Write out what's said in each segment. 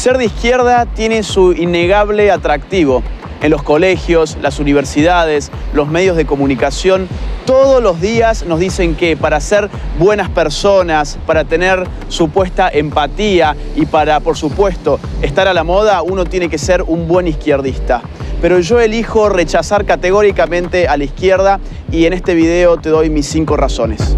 Ser de izquierda tiene su innegable atractivo. En los colegios, las universidades, los medios de comunicación, todos los días nos dicen que para ser buenas personas, para tener supuesta empatía y para, por supuesto, estar a la moda, uno tiene que ser un buen izquierdista. Pero yo elijo rechazar categóricamente a la izquierda y en este video te doy mis 5 razones.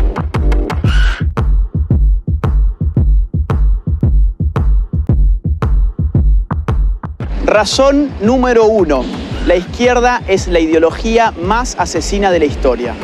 Razón número 1. La izquierda es la ideología más asesina de la historia.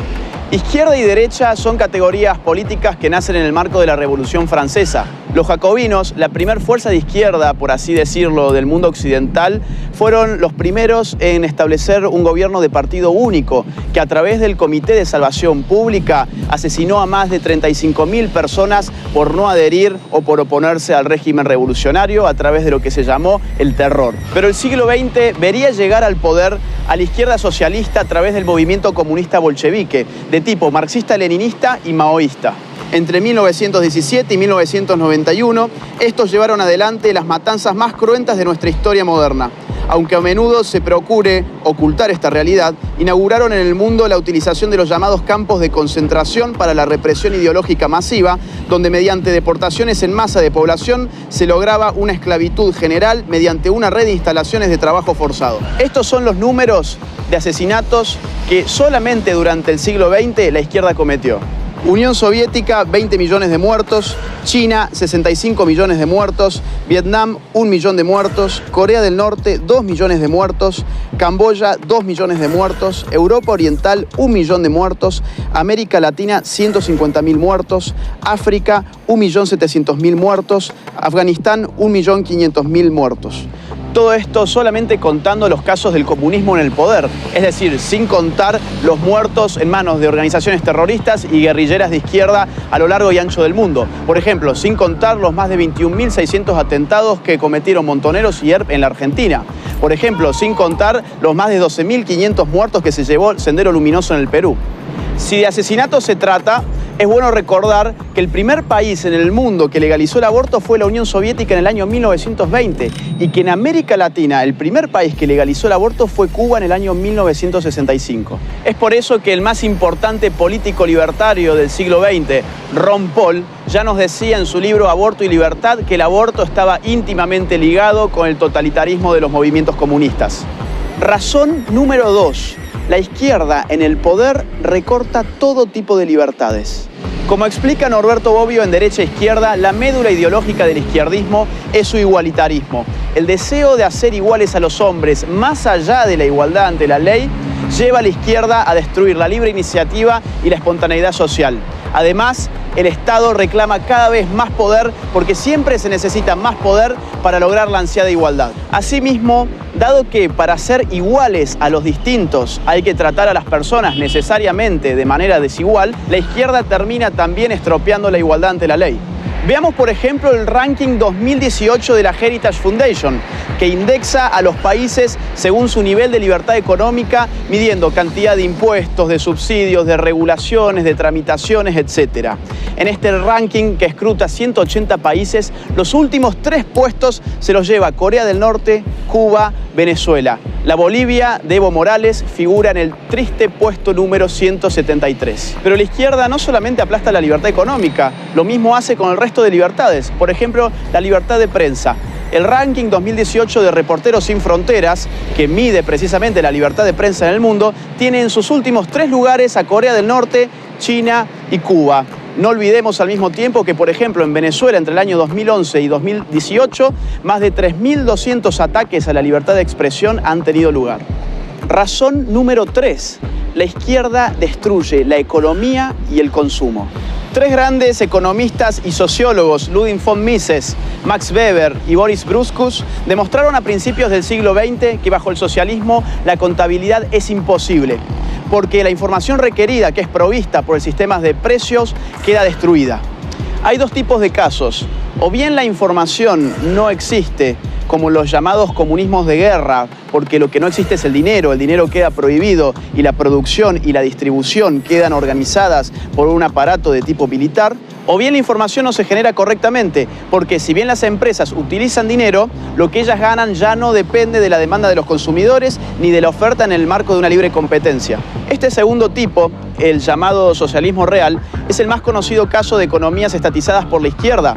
Izquierda y derecha son categorías políticas que nacen en el marco de la Revolución Francesa. Los jacobinos, la primer fuerza de izquierda, por así decirlo, del mundo occidental, fueron los primeros en establecer un gobierno de partido único, que a través del Comité de Salvación Pública asesinó a más de 35.000 personas por no adherir o por oponerse al régimen revolucionario a través de lo que se llamó el terror. Pero el siglo XX vería llegar al poder a la izquierda socialista a través del movimiento comunista bolchevique, de tipo marxista-leninista y maoísta. Entre 1917 y 1991, estos llevaron adelante las matanzas más cruentas de nuestra historia moderna. Aunque a menudo se procure ocultar esta realidad, inauguraron en el mundo la utilización de los llamados campos de concentración para la represión ideológica masiva, donde mediante deportaciones en masa de población se lograba una esclavitud general mediante una red de instalaciones de trabajo forzado. Estos son los números de asesinatos que solamente durante el siglo XX la izquierda cometió. Unión Soviética, 20 millones de muertos, China, 65 millones de muertos, Vietnam, 1 millón de muertos, Corea del Norte, 2 millones de muertos, Camboya, 2 millones de muertos, Europa Oriental, 1 millón de muertos, América Latina, 150.000 muertos, África, 1.700.000 muertos, Afganistán, 1.500.000 muertos. Todo esto solamente contando los casos del comunismo en el poder, es decir, sin contar los muertos en manos de organizaciones terroristas y guerrilleras de izquierda a lo largo y ancho del mundo. Por ejemplo, sin contar los más de 21.600 atentados que cometieron Montoneros y ERP en la Argentina. Por ejemplo, sin contar los más de 12.500 muertos que se llevó el Sendero Luminoso en el Perú. Si de asesinatos se trata, es bueno recordar que el primer país en el mundo que legalizó el aborto fue la Unión Soviética en el año 1920 y que en América Latina el primer país que legalizó el aborto fue Cuba en el año 1965. Es por eso que el más importante político libertario del siglo XX, Ron Paul, ya nos decía en su libro Aborto y Libertad que el aborto estaba íntimamente ligado con el totalitarismo de los movimientos comunistas. Razón número 2. La izquierda en el poder recorta todo tipo de libertades. Como explica Norberto Bobbio en Derecha e Izquierda, la médula ideológica del izquierdismo es su igualitarismo. El deseo de hacer iguales a los hombres, más allá de la igualdad ante la ley, lleva a la izquierda a destruir la libre iniciativa y la espontaneidad social. Además, el Estado reclama cada vez más poder porque siempre se necesita más poder para lograr la ansiada igualdad. Asimismo, dado que para ser iguales a los distintos hay que tratar a las personas necesariamente de manera desigual, la izquierda termina también estropeando la igualdad ante la ley. Veamos, por ejemplo, el ranking 2018 de la Heritage Foundation, que indexa a los países según su nivel de libertad económica, midiendo cantidad de impuestos, de subsidios, de regulaciones, de tramitaciones, etc. En este ranking, que escruta 180 países, los últimos 3 puestos se los lleva Corea del Norte, Cuba, Venezuela. La Bolivia de Evo Morales figura en el triste puesto número 173. Pero la izquierda no solamente aplasta la libertad económica, lo mismo hace con el resto de libertades. Por ejemplo, la libertad de prensa. El ranking 2018 de Reporteros Sin Fronteras, que mide precisamente la libertad de prensa en el mundo, tiene en sus últimos 3 lugares a Corea del Norte, China y Cuba. No olvidemos al mismo tiempo que, por ejemplo, en Venezuela entre el año 2011 y 2018, más de 3.200 ataques a la libertad de expresión han tenido lugar. Razón número 3. La izquierda destruye la economía y el consumo. 3 grandes economistas y sociólogos, Ludwig von Mises, Max Weber y Boris Bruskus, demostraron a principios del siglo XX que bajo el socialismo la contabilidad es imposible, porque la información requerida, que es provista por el sistema de precios, queda destruida. Hay 2 tipos de casos. O bien la información no existe, como los llamados comunismos de guerra, porque lo que no existe es el dinero queda prohibido y la producción y la distribución quedan organizadas por un aparato de tipo militar, O bien la información no se genera correctamente, porque si bien las empresas utilizan dinero, lo que ellas ganan ya no depende de la demanda de los consumidores ni de la oferta en el marco de una libre competencia. Este segundo tipo, el llamado socialismo real, es el más conocido caso de economías estatizadas por la izquierda.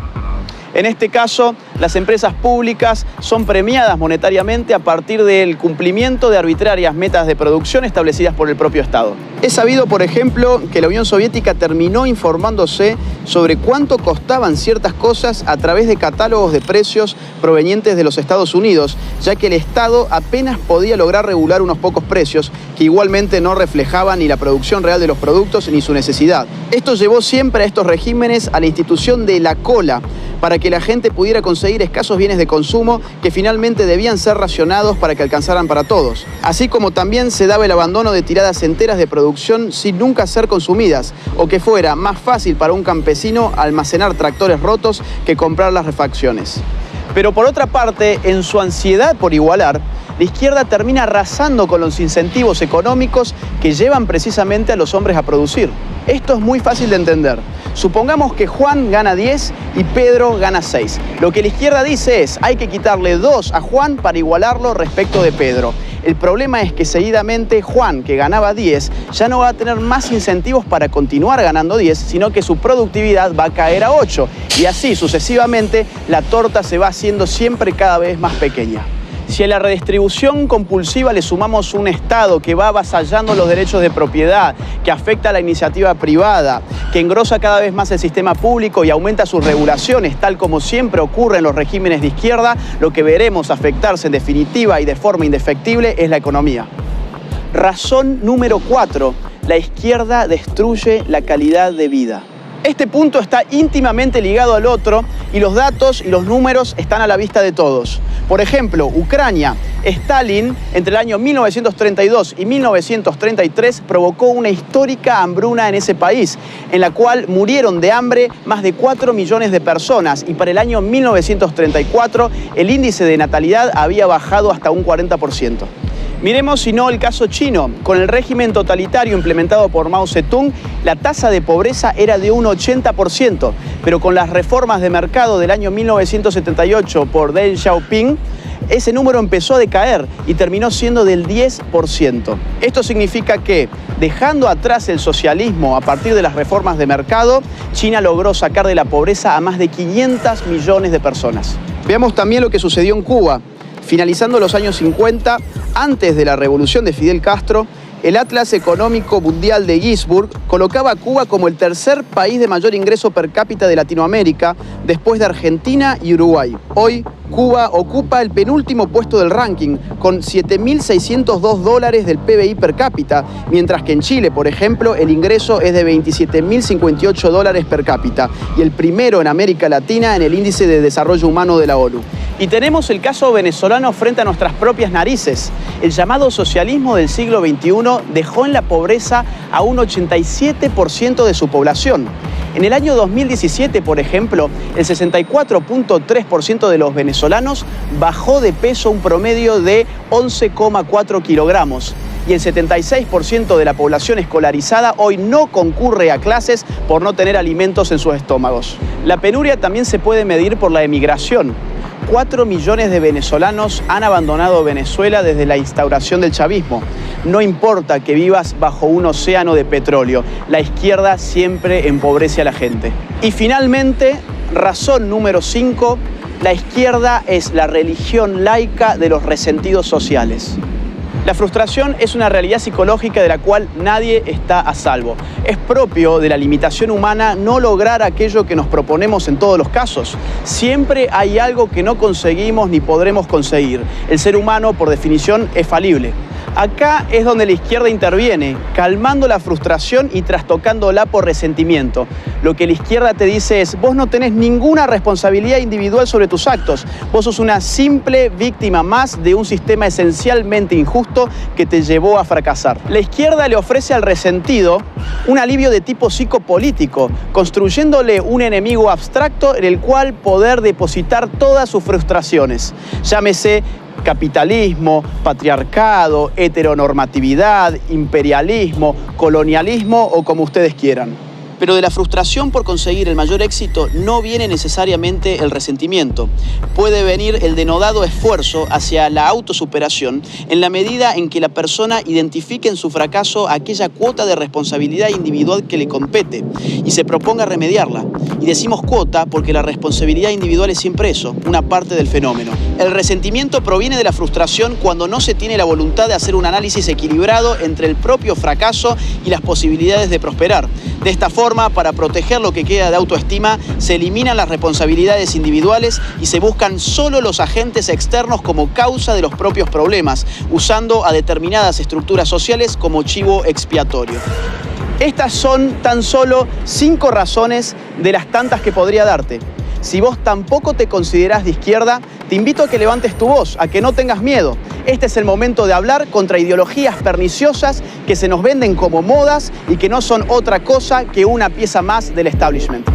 En este caso, las empresas públicas son premiadas monetariamente a partir del cumplimiento de arbitrarias metas de producción establecidas por el propio Estado. Es sabido, por ejemplo, que la Unión Soviética terminó informándose sobre cuánto costaban ciertas cosas a través de catálogos de precios provenientes de los Estados Unidos, ya que el Estado apenas podía lograr regular unos pocos precios que igualmente no reflejaban ni la producción real de los productos ni su necesidad. Esto llevó siempre a estos regímenes a la institución de la cola, para que la gente pudiera conseguir escasos bienes de consumo que finalmente debían ser racionados para que alcanzaran para todos. Así como también se daba el abandono de tiradas enteras de producción sin nunca ser consumidas, o que fuera más fácil para un campesino almacenar tractores rotos que comprar las refacciones. Pero por otra parte, en su ansiedad por igualar, la izquierda termina arrasando con los incentivos económicos que llevan precisamente a los hombres a producir. Esto es muy fácil de entender. Supongamos que Juan gana 10 y Pedro gana 6. Lo que la izquierda dice es, hay que quitarle 2 a Juan para igualarlo respecto de Pedro. El problema es que seguidamente Juan, que ganaba 10, ya no va a tener más incentivos para continuar ganando 10, sino que su productividad va a caer a 8. Y así sucesivamente la torta se va haciendo siempre cada vez más pequeña. Si a la redistribución compulsiva le sumamos un Estado que va avasallando los derechos de propiedad, que afecta a la iniciativa privada, que engrosa cada vez más el sistema público y aumenta sus regulaciones, tal como siempre ocurre en los regímenes de izquierda, lo que veremos afectarse en definitiva y de forma indefectible es la economía. Razón número 4. La izquierda destruye la calidad de vida. Este punto está íntimamente ligado al otro y los datos y los números están a la vista de todos. Por ejemplo, Ucrania. Stalin, entre el año 1932 y 1933, provocó una histórica hambruna en ese país, en la cual murieron de hambre más de 4 millones de personas y para el año 1934 el índice de natalidad había bajado hasta un 40%. Miremos si no el caso chino. Con el régimen totalitario implementado por Mao Zedong, la tasa de pobreza era de un 80%, pero con las reformas de mercado del año 1978 por Deng Xiaoping, ese número empezó a decaer y terminó siendo del 10%. Esto significa que, dejando atrás el socialismo a partir de las reformas de mercado, China logró sacar de la pobreza a más de 500 millones de personas. Veamos también lo que sucedió en Cuba. Finalizando los años 50, antes de la revolución de Fidel Castro, el Atlas Económico Mundial de Ginzburg colocaba a Cuba como el tercer país de mayor ingreso per cápita de Latinoamérica, después de Argentina y Uruguay. Hoy, Cuba ocupa el penúltimo puesto del ranking, con $7.602 del PBI per cápita, mientras que en Chile, por ejemplo, el ingreso es de $27.058 per cápita, y el primero en América Latina en el Índice de Desarrollo Humano de la ONU. Y tenemos el caso venezolano frente a nuestras propias narices. El llamado socialismo del siglo XXI dejó en la pobreza a un 87% de su población. En el año 2017, por ejemplo, el 64.3% de los venezolanos bajó de peso un promedio de 11,4 kilogramos. Y el 76% de la población escolarizada hoy no concurre a clases por no tener alimentos en sus estómagos. La penuria también se puede medir por la emigración. 4 millones de venezolanos han abandonado Venezuela desde la instauración del chavismo. No importa que vivas bajo un océano de petróleo, la izquierda siempre empobrece a la gente. Y finalmente, razón número 5, la izquierda es la religión laica de los resentidos sociales. La frustración es una realidad psicológica de la cual nadie está a salvo. Es propio de la limitación humana no lograr aquello que nos proponemos en todos los casos. Siempre hay algo que no conseguimos ni podremos conseguir. El ser humano, por definición, es falible. Acá es donde la izquierda interviene, calmando la frustración y trastocándola por resentimiento. Lo que la izquierda te dice es, vos no tenés ninguna responsabilidad individual sobre tus actos. Vos sos una simple víctima más de un sistema esencialmente injusto que te llevó a fracasar. La izquierda le ofrece al resentido un alivio de tipo psicopolítico, construyéndole un enemigo abstracto en el cual poder depositar todas sus frustraciones. Llámese capitalismo, patriarcado, heteronormatividad, imperialismo, colonialismo o como ustedes quieran. Pero de la frustración por conseguir el mayor éxito no viene necesariamente el resentimiento. Puede venir el denodado esfuerzo hacia la autosuperación en la medida en que la persona identifique en su fracaso aquella cuota de responsabilidad individual que le compete y se proponga remediarla. Y decimos cuota porque la responsabilidad individual es siempre eso, una parte del fenómeno. El resentimiento proviene de la frustración cuando no se tiene la voluntad de hacer un análisis equilibrado entre el propio fracaso y las posibilidades de prosperar. De esta forma, para proteger lo que queda de autoestima, se eliminan las responsabilidades individuales y se buscan solo los agentes externos como causa de los propios problemas, usando a determinadas estructuras sociales como chivo expiatorio. Estas son tan solo 5 razones de las tantas que podría darte. Si vos tampoco te considerás de izquierda, te invito a que levantes tu voz, a que no tengas miedo. Este es el momento de hablar contra ideologías perniciosas que se nos venden como modas y que no son otra cosa que una pieza más del establishment.